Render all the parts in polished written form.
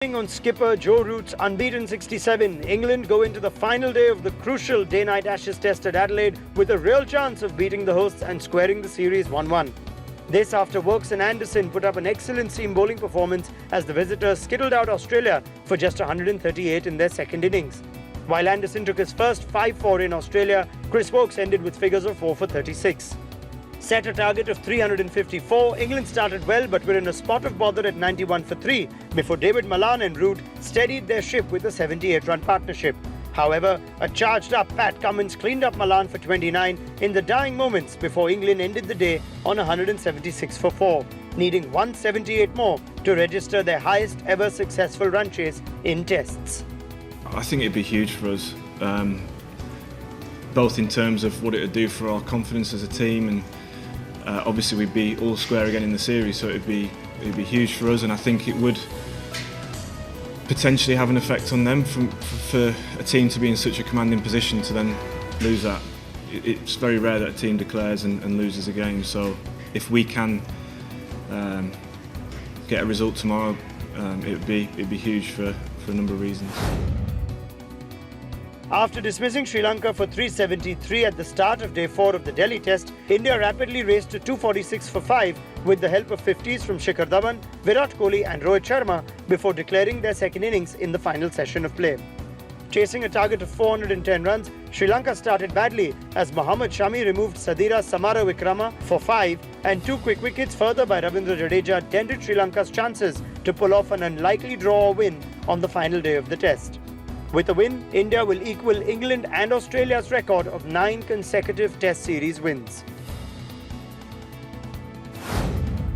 On skipper Joe Root's unbeaten 67, England go into the final day of the crucial day-night Ashes test at Adelaide with a real chance of beating the hosts and squaring the series 1-1. This after Woakes and Anderson put up an excellent seam bowling performance as the visitors skittled out Australia for just 138 in their second innings. While Anderson took his first 5-4 in Australia, Chris Woakes ended with figures of 4 for 36. Set a target of 354, England started well but were in a spot of bother at 91 for 3 before David Malan and Root steadied their ship with a 78-run partnership. However, a charged-up Pat Cummins cleaned up Malan for 29 in the dying moments before England ended the day on 176 for 4, needing 178 more to register their highest ever successful run chase in tests. I think it'd be huge for us, both in terms of what it would do for our confidence as a team, and obviously we'd be all square again in the series, so it'd be huge for us, and I think it would potentially have an effect on them for a team to be in such a commanding position to then lose that. It's very rare that a team declares and loses a game, so if we can get a result tomorrow, it'd be huge for a number of reasons. After dismissing Sri Lanka for 373 at the start of day 4 of the Delhi test, India rapidly raced to 246 for 5 with the help of 50s from Shikhar Dhawan, Virat Kohli and Rohit Sharma before declaring their second innings in the final session of play. Chasing a target of 410 runs, Sri Lanka started badly as Mohammad Shami removed Sadira Samara Wikrama for 5 and 2 quick wickets further by Ravindra Jadeja dented Sri Lanka's chances to pull off an unlikely draw or win on the final day of the test. With a win, India will equal England and Australia's record of 9 consecutive Test series wins.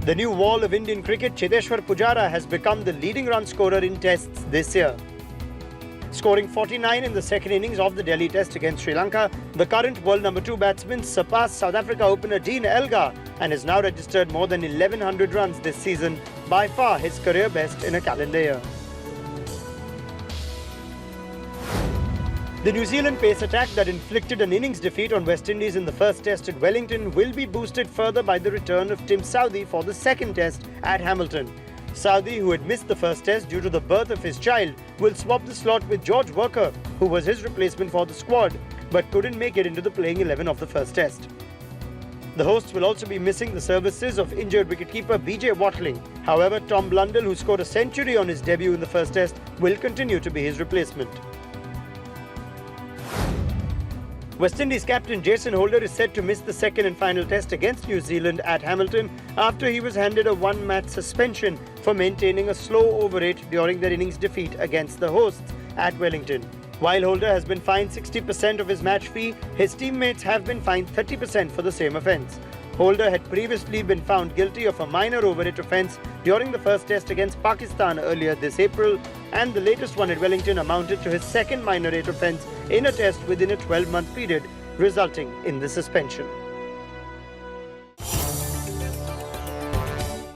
The new wall of Indian cricket, Cheteshwar Pujara, has become the leading run scorer in Tests this year. Scoring 49 in the second innings of the Delhi Test against Sri Lanka, the current world number 2 batsman surpassed South Africa opener Dean Elgar and has now registered more than 1,100 runs this season, by far his career best in a calendar year. The New Zealand pace attack that inflicted an innings defeat on West Indies in the first test at Wellington will be boosted further by the return of Tim Southee for the second test at Hamilton. Southee, who had missed the first test due to the birth of his child, will swap the slot with George Worker, who was his replacement for the squad but couldn't make it into the playing 11 of the first test. The hosts will also be missing the services of injured wicketkeeper BJ Watling. However, Tom Blundell, who scored a century on his debut in the first test, will continue to be his replacement. West Indies captain Jason Holder is set to miss the second and final test against New Zealand at Hamilton after he was handed a one-match suspension for maintaining a slow over rate during their innings defeat against the hosts at Wellington. While Holder has been fined 60% of his match fee, his teammates have been fined 30% for the same offence. Holder had previously been found guilty of a minor over-rate offence during the first test against Pakistan earlier this April, and the latest one at Wellington amounted to his second minor rate offence in a test within a 12-month period, resulting in the suspension.